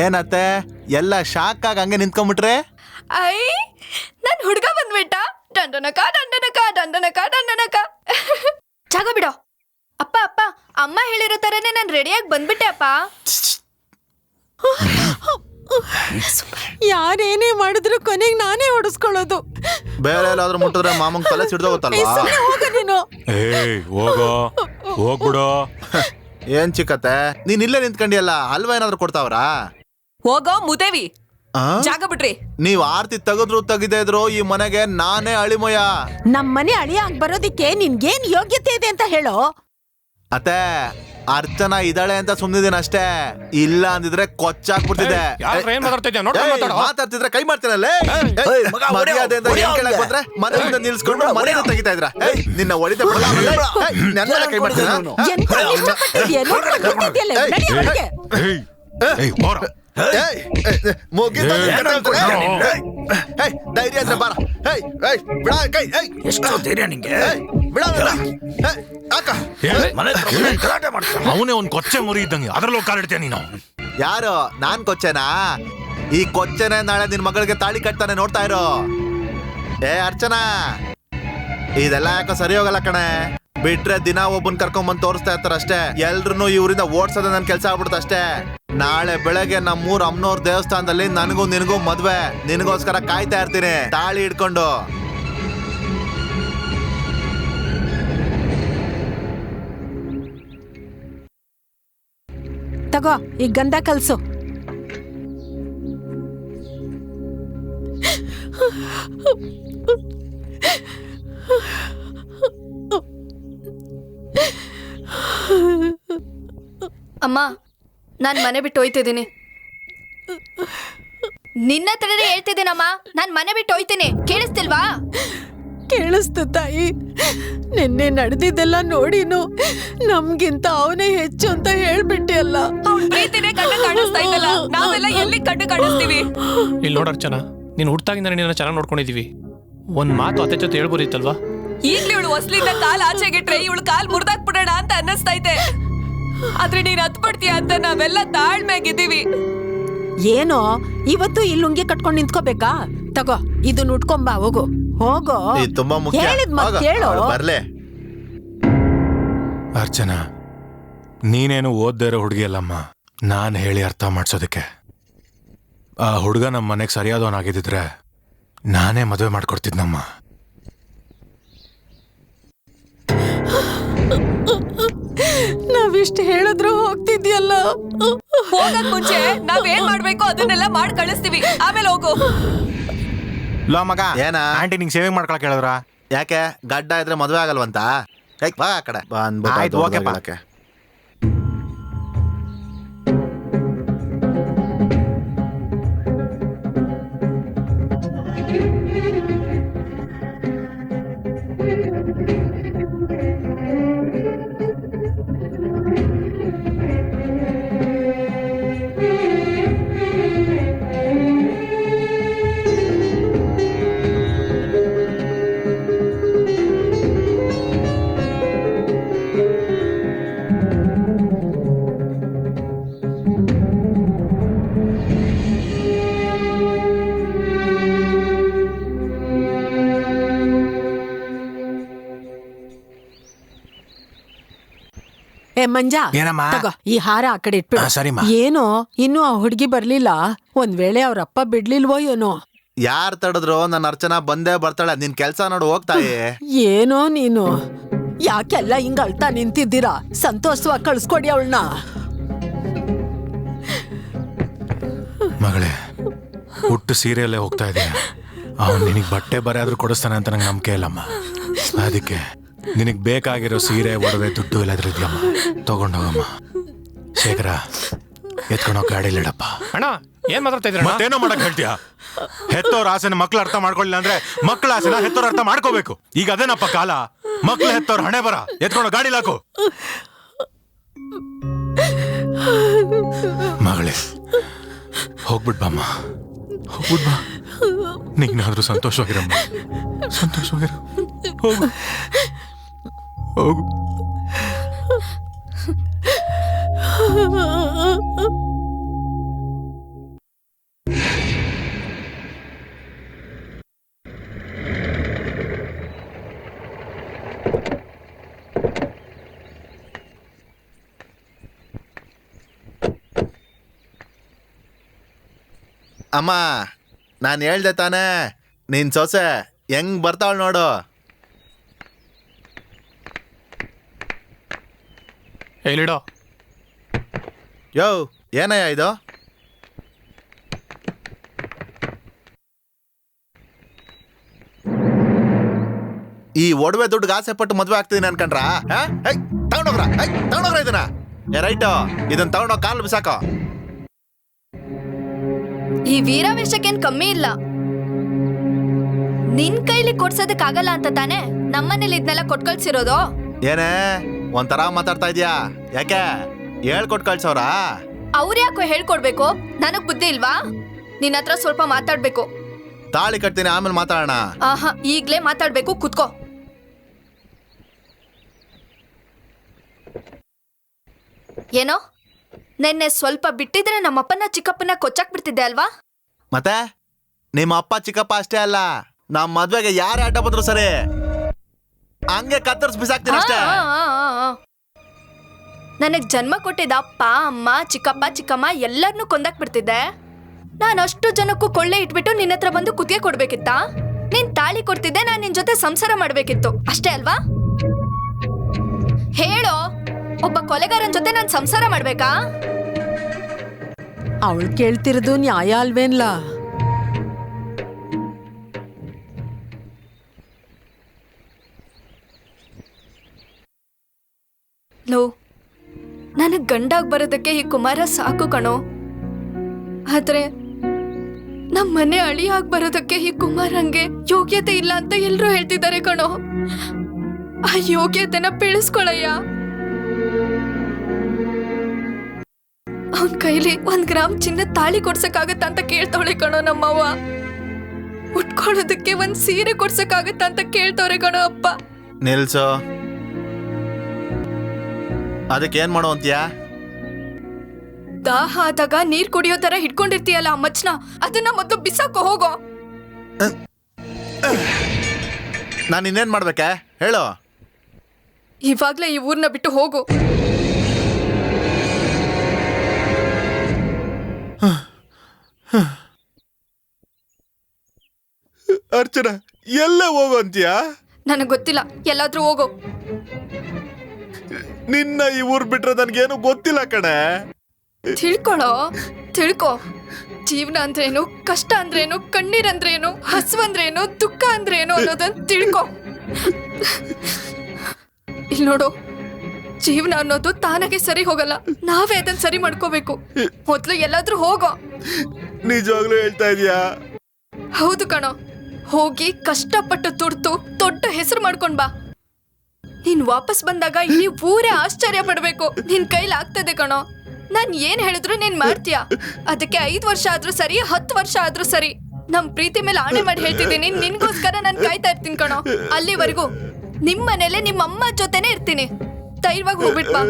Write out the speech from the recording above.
ಏನತ್ತೆ ಎಲ್ಲ ಶಾಕ್ ಆಗಿ ಹಂಗೆ ನಿಂತ್ಕೊಂಡ್ಬಿಟ್ರೆ? ಐ ನನ್ ಹುಡ್ಗ ಬಂದ್ಬಿಟ್ಟ. ದಂಡನಕ ದಂಡನಕ ದಂಡನಕ ದಂಡನಕ. ಜಾಗ ಬಿಡೋ. ಅಪ್ಪ ಅಪ್ಪ, ಅಮ್ಮ ಹೇಳಿರೋ ತರನೇ ನಾನು ರೆಡಿಯಾಗಿ ಬಂದ್ಬಿಟ್ಟೆ ಅಪ್ಪ. ಯಾರೇನೇ ಮಾಡಿದ್ರು ಕೊನೆಗೆ ನಾನೇ ಹೊಡಿಸ್ಕೊಳ್ಳೋದು. ಬೇರೆ ಎಲ್ಲಾದ್ರೂ ಮುಟ್ಟಿದ್ರೆ ಮಾಮಂಗ್ ತಲೆ ಸಿಡ್ದೋಗುತ್ತಲ್ವಾ? ಹೋಗ ನೀನು. ಹೋಗೋ, ಹೋಗ್ಬಿಡೋ. ಏನ್ ಚಿಕ್ಕತ್ತೆ, ನೀನ್ ಇಲ್ಲೇ ನಿಂತ್ಕೊಂಡಿಯಲ್ಲ, ಹಲ್ವಾ ಏನಾದ್ರು ಕೊಡ್ತಾವ್ರಾ? ಹೋಗೋ ಮುದೇವಿ, ಜಾಗ ಬಿಡ್ರಿ. ನೀವ್ ಆರ್ತಿ ತೆಗೆದ್ರು ತೆಗಿದೇ ಇದ್ರು ಈ ಮನೆಗೆ ನಾನೇ ಅಳಿಮಯ. ನಮ್ಮನೆ ಅಳಿಯಾಗ್ ಬರೋದಿಕ್ಕೆ ನಿನ್ಗೇನ್ ಯೋಗ್ಯತೆ ಇದೆ ಅಂತ ಹೇಳೋ. ಅತ್ತೆ, ಅರ್ಚನಾ ಇದ್ದಾಳೆ ಅಂತ ಸುಮ್ನಿದೀನಿ ಅಷ್ಟೇ, ಇಲ್ಲ ಅಂದಿದ್ರೆ ಕೊಚ್ಚಾಕ್ಬಿಡ್ತಿದ್ದೆ. ಮಾತಾಡ್ತಿದ್ರೆ ಕೈ ಮಾಡ್ತೀನಲ್ಲೇ. ಮರ್ಯಾದೆಯಿಂದ ಏನ್ ಕೇಳಕ್ ಬಂದ್ರೆ ಮನೆ ಮುಂದೆ ನಿಲ್ಸ್ಕೊಂಡು ಮನೆ ತೆಗಿತಾ ಇದ್ರ. ನಿನ್ನ ಹೊಡಿತ ನನ್ನ ಕೈ ಮಾಡ್ತೀನ. ಧೈರ್ಯ ಇದ್ರೆ ಬಾರ. ಬಿಡ ಕೈ. ಎಷ್ಟು ಧೈರ್ಯ ನಿಂಗೆ? ಅವನೇ ಒಂದ್ ಕೊಚ್ಚೆ ಮುರಿ ಇದ್ದಂಗೆ ಅದ್ರಲ್ಲೂ ಕಾಲಿಡ್ತೀಯ ನೀನು. ಯಾರು? ನಾನ್ ಕೊಚ್ಚೆನಾ? ಈ ಕೊಚ್ಚೆನೆ ನಾಳೆ ನಿನ್ ಮಗಳಿಗೆ ತಾಳಿ ಕಟ್ತಾನೆ, ನೋಡ್ತಾ ಇರೋ. ಅರ್ಚನಾ, ಇದೆಲ್ಲ ಯಾಕೋ ಸರಿ ಹೋಗಲ್ಲ ಕಣೆ. ಬಿಟ್ರೆ ದಿನ ಒಬ್ಬನ್ ಕರ್ಕೊಂಡ್ ತೋರಿಸ್ತಾ ಇರ್ತಾರ ಅಷ್ಟೇ. ಎಲ್ರು ಇವ್ರಿಂದ ಓಡ್ಸೋದೇ ನನ್ ಕೆಲ್ಸ ಆಗ್ಬಿಡುತ್ತೆ ಅಷ್ಟೇ. ನಾಳೆ ಬೆಳಗ್ಗೆ ನಮ್ಮೂರ್ ಅಮ್ಮನವ್ರ ದೇವಸ್ಥಾನದಲ್ಲಿ ನನಗೂ ನಿನಗೂ ಮದ್ವೆ. ನಿನಗೋಸ್ಕರ ಕಾಯ್ತಾ ಇರ್ತೀನಿ ತಾಳಿ ಹಿಡ್ಕೊಂಡು. ತಗೋ ಈ ಗಂಧ ಕಲ್ಸು. ಅಮ್ಮ, ನಾನ್ ಮನೆ ಬಿಟ್ಟು ಹೋಯ್ತಿದ್ದೀನಿ. ನಿನ್ನ ಹತ್ರನೇ ಹೇಳ್ತಿದ್ದೀನಮ್ಮ, ನಾನ್ ಮನೆ ಬಿಟ್ಟು ಹೋಯ್ತೀನಿ. ಕೇಳಿಸ್ತಿಲ್ವಾ? ಕೇಳಿಸ್ತು ತಾಯಿ. ನಿನ್ನೆ ನಡೆದಿದ್ದೆಲ್ಲ ನೋಡಿನು ನಮ್ಗಿಂತ ಅವನೇ ಹೆಚ್ಚು ಅಂತ ಹೇಳ್ಬಿಟ್ಟೆ ಅಲ್ಲ. ಪ್ರೀತಿನೇ ಕಣ್ಣು ಕಾಣಿಸ್ತಾ ಇದ್ದಲ್ಲ, ನಾವೆಲ್ಲ ಎಲ್ಲಿ ಕಣ್ಣು ಕಾಣಿಸ್ತೀವಿ? ಇಲ್ಲಿ ನೋಡರ್ಚನಾ, ನೀನು ಹುಟ್ಟಾಗಿಂದ ನಿನ್ನ ಚೆನ್ನಾಗಿ ನೋಡ್ಕೊಂಡಿದೀವಿ. ಒಂದ್ ಮಾತು ಅತ್ತೆ ಜೊತೆ ಹೇಳ್ಬೋದಿತ್ತಲ್ವಾ? ಈಗ್ಲೂ ಇವಳು ಹೊಸ್ಲಿಂದ ಕಾಲ್ ಆಚೆಗಿಟ್ರೆ ಇವಳು ಕಾಲ್ ಮುರ್ದಾಕ್ಬಿಡೋಣ ಅಂತ ಅನ್ನಿಸ್ತೈತೆ. ಆದ್ರೆ ನೀನ್ ಹತ್ಬಿಡ್ತೀಯ ಅಂತ ನಾವೆಲ್ಲ ತಾಳ್ಮೆಗಿದ್ದೀವಿ. ಏನೋ ಇವತ್ತು ಇಲ್ಲಿ ಲುಂಗಿ ಕಟ್ಕೊಂಡು ನಿಂತ್ಕೋಬೇಕಾ? ತಗೋ ಇದನ್ನ ಉಟ್ಕೊಂಬಾ, ಹೋಗು ಹೋಗೋ. ತುಂಬಾ ಮುಖ್ಯ. ಹೇಳಿದ್ ಮತ್ ಕೇಳು. ಬರ್ಲೆ. ಅರ್ಚನಾ, ನೀನೇನು ಓದ್ದೇ ಇರೋ ಹುಡುಗಿ ಅಲ್ಲಮ್ಮ. ನಾನ್ ಹೇಳಿ ಅರ್ಥ ಮಾಡ್ಸೋದಕ್ಕೆ. ಆ ಹುಡುಗ ನಮ್ಮ ಮನೆಗೆ ಸರಿಯಾದವನಾಗಿದ್ದಿದ್ರೆ ನಾನೇ ಮದುವೆ ಮಾಡ್ಕೊಡ್ತಿದ್ನಮ್ಮ. ನಾವಿಷ್ಟು ಹೇಳಿದ್ರು ಹೋಗ್ತಿದ್ಯಲ್ಲ. ಹೋಗಕ್ ಮುಂಚೆ ನಾವೇನ್ ಮಾಡ್ಬೇಕು ಅದನ್ನೆಲ್ಲ ಮಾಡಿ ಕಳಿಸ್ತೀವಿ, ಆಮೇಲೆ ಹೋಗು. ಲೋ ಮಗ, ಏನ ಆಂಟಿ ನಿಂಗೆ ಸೇವಿಂಗ್ ಮಾಡ್ಕೊಳಕ್ ಹೇಳಿದ್ರ? ಯಾಕೆ ಗಡ್ಡ ಇದ್ರೆ ಮದ್ವೆ ಆಗಲ್ವಂತ? ಬಾ ಆ ಕಡೆ ಆಯ್ತು, ಓಕೆ ಬಾ. ಮಂಜಾ, ಏನಮ್ಮ? ತಗೋ ಈ ಹಾರ ಆ ಕಡೆ ಇಟ್ಬಿಡು. ಸರಿಮ್ಮ. ಏನೋ ಇನ್ನು ಆ ಹುಡುಗಿ ಬರ್ಲಿಲ್ಲ. ಒಂದ್ ವೇಳೆ ಅವ್ರಪ್ಪ ಬಿಡ್ಲಿಲ್ವೋ ಏನೋ. ಯಾರ್ ತಡದ್ರು? ನನ್ನ ಅರ್ಚನಾ ಬಂದೇ ಬರ್ತಾಳೆ. ನಿನ್ ಕೆಲ್ಸ ನೋಡು, ಹೋಗ್ತಾಯಿ. ಏನೋ ನೀನು ಯಾಕೆಲ್ಲ ಹಿಂಗ ಅಳ್ತಾ ನಿಂತಿದ್ದೀರಾ? ಸಂತೋಷವಾಗಿ ಕಳ್ಸ್ಕೊಡಿ ಅವಳನ್ನ. ಮಗಳೇ, ಹುಟ್ಟು ಸೀರೆಯಲ್ಲೇ ಹೋಗ್ತಾ ಇದೆಯಾ? ಅವನು ನಿನಗೆ ಬಟ್ಟೆ ಬರೆ ಆದ್ರೂ ಕೊಡಿಸ್ತಾನೆ ಅಂತ ನಂಗೆ ನಂಬಿಕೆ ಇಲ್ಲಮ್ಮ. ಅದಕ್ಕೆ ನಿನಗೆ ಬೇಕಾಗಿರೋ ಸೀರೆ, ಒಡವೆ, ದುಡ್ಡು ಎಲ್ಲಾದ್ರೂ ಇದೆಯಮ್ಮ, ತಗೊಂಡೋಗಮ್ಮ. ಶೇಖರ, ಎತ್ಕೊಂಡೋಗಿ ಗಾಡಿಲಿಡಪ್ಪ. ಅಣ್ಣ, ಏನ್ ಮಾತಾಡ್ತಾ ಇದ್ರ? ಮತ್ತೇನೋ ಮಾಡಕ್ ಹೇಳ್ತೀಯ? ಹೆತ್ತೋರ್ ಆಸೆನ ಮಕ್ಳು ಅರ್ಥ ಮಾಡ್ಕೊಳ್ಳಿಲ್ಲ ಅಂದ್ರೆ ಮಕ್ಳ ಆಸೆನ ಹೆತ್ತೋರ್ ಅರ್ಥ ಮಾಡ್ಕೋಬೇಕು. ಈಗ ಅದೇನಪ್ಪ ಕಾಲ. ಮಕ್ಳು ಹೆತ್ತೋರ್ ಹಣೆ ಬರ. ಎತ್ಕೊಂಡು ಗಾಡಿಲಾಕು. ಮಗಳೇ, ಹೋಗ್ಬಿಡ್ಬಮ್ಮ, ಹೋಗ್ಬಿಡ್ಬಾ. ನೀನಾದ್ರೂ ಸಂತೋಷವಾಗಿರಮ್ಮ, ಸಂತೋಷವಾಗಿರ. ಹೋಗು ಹೋಗು. ಅಮ್ಮ, ನಾನು ಹೇಳ್ದೆ ತಾನೇ, ನಿನ್ ಸೊಸೆ ಹೆಂಗ್ ಬರ್ತಾವಳು ನೋಡು. ಹೇಳಿಡೋ. ಯೋ, ಏನಯ್ಯ ಇದು? ಈ ಒಡವೆ ದುಡ್ಡು ಆಸೆ ಪಟ್ಟು ಮದ್ವೆ ಆಗ್ತಿದ್ದೀನಿ ಅನ್ಕಂಡ್ರ? ತಗೊಂಡೋಗ್ರ ಇದನ್ನ. ರೈಟು, ಇದನ್ನ ತಗೊಂಡೋಗ್ ಕಾಲು ಬಿಸಾಕೋ. ಈ ವೀರಾವೇಶಕ್ಕೇನ್ ಕಮ್ಮಿ ಇಲ್ಲ. ನಿನ್ ಕೈಲಿ ಕೊಡ್ಸೋದಕ್ಕಾಗಲ್ಲ ಅಂತ ತಾನೇ ನಮ್ಮನೇಲಿ ಇದನ್ನೆಲ್ಲ ಕೊಟ್ಕಳ್ಸಿರೋದು. ಏನೇ ಒಂಥರ ಮಾತಾಡ್ತಾ ಇದ್ಯಾ? ಯಾಕೆ ಹೇಳ್ಕೊಟ್ ಕಳ್ಸವ್ರ? ಅವ್ರು ಯಾಕೋ ಹೇಳ್ಕೊಡ್ಬೇಕು? ನನಗ್ ಬುದ್ಧಿ ಇಲ್ವಾ? ನಿನ್ನ ಹತ್ರ ಸ್ವಲ್ಪ ಮಾತಾಡ್ಬೇಕು. ತಾಳಿ ಕಟ್ತೀನಿ, ಆಮೇಲೆ ಮಾತಾಡೋಣ. ಆಹಾ, ಈಗ್ಲೇ ಮಾತಾಡ್ಬೇಕು, ಕುತ್ಕೋ. ಏನೋ ನೆನ್ನೆ ಸ್ವಲ್ಪ ಬಿಟ್ಟಿದ್ರೆ ನಮ್ಮಪ್ಪನ ಚಿಕ್ಕಪ್ಪನ ಕೊಚ್ಚಾಕ್ ಬಿಡ್ತಿದ್ದೆ ಅಲ್ವಾ? ಮತ್ತೆ ನಿಮ್ಮ ಅಪ್ಪ ಚಿಕ್ಕಪ್ಪ ಅಷ್ಟೇ ಅಲ್ಲ, ನಮ್ಮ ಮದ್ವೆಗೆ ಯಾರೇ ಅಡ್ಡ ಬಂದ್ರು ಸರಿ ಹಂಗೆ ಕತ್ತರಿಸಿ ಬಿಸಾಕ್ತೀನಿ ಅಷ್ಟೇ. ನನಗ್ ಜನ್ಮ ಕೊಟ್ಟಿದ್ದ ಅಪ್ಪ ಅಮ್ಮ ಚಿಕ್ಕಪ್ಪ ಚಿಕ್ಕಮ್ಮ ಎಲ್ಲರನ್ನೂ ಕೊಂದಾಕ್ ಬಿಡ್ತಿದ್ದೆ. ನಾನು ಅಷ್ಟು ಜನಕ್ಕೂ ಕೊಳ್ಳೆ ಇಟ್ಬಿಟ್ಟು ನಿನ್ನ ಹತ್ರ ಬಂದು ಕುತ್ತಿಗೆ ಕೊಡ್ಬೇಕಿತ್ತಾ? ನೀನ್ ತಾಳಿ ಕೊಡ್ತಿದ್ದೆ, ನಾನ್ ನಿನ್ ಜೊತೆ ಸಂಸಾರ ಮಾಡ್ಬೇಕಿತ್ತು ಅಷ್ಟೇ ಅಲ್ವಾ? ಹೇಳೋ, ಒಬ್ಬ ಕೊಲೆಗಾರನ್ ಜೊತೆ ನಾನ್ ಸಂಸಾರ ಮಾಡ್ಬೇಕಾ? ಅವಳು ಕೇಳ್ತಿರೋದು ನ್ಯಾಯ ಅಲ್ವೇನ್ಲ? ಲೋ, ನನಗ್ ಗಂಡಾಗ್ ಬರೋದಕ್ಕೆ ಈ ಕುಮಾರ ಸಾಕು ಕಣೋ. ಆದ್ರೆ ನಮ್ ಮನೆ ಅಳಿಯಾಗ್ ಬರೋದಕ್ಕೆ ಈ ಕುಮಾರಂಗೆ ಯೋಗ್ಯತೆ ಇಲ್ಲ ಅಂತ ಎಲ್ರೂ ಹೇಳ್ತಿದ್ದಾರೆ ಕಣೋ. ಆ ಯೋಗ್ಯತೆನ ಬೆಳೆಸ್ಕೊಳಯ್ಯ. ಅವನ್ ಕೈಲಿ 1 ಗ್ರಾಮ್ ಚಿನ್ನದ ತಾಳಿ ಕೊಡ್ಸಕ್ಕಾಗತ್ತ ಅಂತ ಕೇಳ್ತವಳೆ ಕಣೋ ನಮ್ಮವ್ವ. ಉಟ್ಕೊಳ್ಳೋದಕ್ಕೆ 1 ಸೀರೆ ಕೊಡ್ಸಕ್ಕಾಗತ್ತ ಅಂತ ಕೇಳ್ತವ್ರೆ ಕಣೋ ಅಪ್ಪ. ನಿಲ್ಸು, ಅದಕ್ಕೆ ಏನ್ ಮಾಡೋ ಅಂತೀಯಾ? ದಾಹ ಆದಾಗ ನೀರ್ ಕುಡಿಯೋ ತರ ಹಿಡ್ಕೊಂಡಿರ್ತೀಯಲ್ಲ ಆ ಮಚ್ನ, ಅದನ್ನ ಮೊದ್ಲು ಬಿಸಾಕೋ ಹೋಗೋ. ನಾನು ಇನ್ನೇನ್ ಮಾಡ್ಬೇಕೆ ಹೇಳು? ಇವಾಗ್ಲೇ ಈ ಊರ್ನ ಬಿಟ್ಟು ಹೋಗು. ಅರ್ಚನಾ, ಎಲ್ಲ ಹೋಗು ಅಂತೀಯಾ? ನನಗ್ ಗೊತ್ತಿಲ್ಲ, ಎಲ್ಲಾದ್ರೂ ಹೋಗೋ. ನಿನ್ನ ಈ ಊರ್ ಬಿಟ್ರೆ ನನ್ಗೇನು ಗೊತ್ತಿಲ್ಲ ಕಣೆ. ತಿಳ್ಕೊ. ಜೀವನ ಅಂದ್ರೇನು, ಕಷ್ಟ ಅಂದ್ರೇನು, ಕಣ್ಣೀರಂದ್ರೇನು, ಹಸುವಂದ್ರೇನು, ದುಃಖ ಅಂದ್ರೇನು ಅನ್ನೋದನ್ನ ತಿಳ್ಕೊ. ಇಲ್ಲಿ ನೋಡು, ಜೀವನ ಅನ್ನೋದು ತಾನಾಗೆ ಸರಿ ಹೋಗಲ್ಲ, ನಾವೇ ಅದನ್ನ ಸರಿ ಮಾಡ್ಕೋಬೇಕು. ಮೊದ್ಲು ಎಲ್ಲಾದ್ರೂ ಹೋಗೋ. ನಿಜವಾಗ್ಲೂ ಹೇಳ್ತಾ ಇದೀಯಾ? ಹೌದು ಕಣೋ, ಹೋಗಿ ಕಷ್ಟಪಟ್ಟು ದುಡ್ದು ದೊಡ್ಡ ಹೆಸರು ಮಾಡ್ಕೊಂಡ್ ಬಾ. ನೀನ್ ವಾಪಸ್ ಬಂದಾಗ ಇಡೀ ಊರೇ ಆಶ್ಚರ್ಯ ಪಡ್ಬೇಕು. ನಿನ್ ಕೈಲಿ ಆಗ್ತದೆ ಕಣೋ. ನಾನ್ ಏನ್ ಹೇಳಿದ್ರು ನೀನ್ ಮಾಡ್ತೀಯ. ಅದಕ್ಕೆ 5 ವರ್ಷ ಆದ್ರೂ ಸರಿ, 10 ವರ್ಷ ಆದ್ರೂ ಸರಿ, ನಮ್ ಪ್ರೀತಿ ಮೇಲೆ ಆಣೆ ಮಾಡಿ ಹೇಳ್ತಿದ್ದೀನಿ. ನಿನ್ಗೋಸ್ಕರ ನಾನ್ ಕಾಯ್ತಾ ಇರ್ತೀನಿ ಕಣೋ. ಅಲ್ಲಿವರೆಗೂ ನಿಮ್ ಮನೇಲೆ ನಿಮ್ಮ ಅಮ್ಮ ಜೊತೆನೆ ಇರ್ತೀನಿ. ಧೈರ್ಯವಾಗಿ ಹೋಗ್ಬಿಟ್ ಬಾ.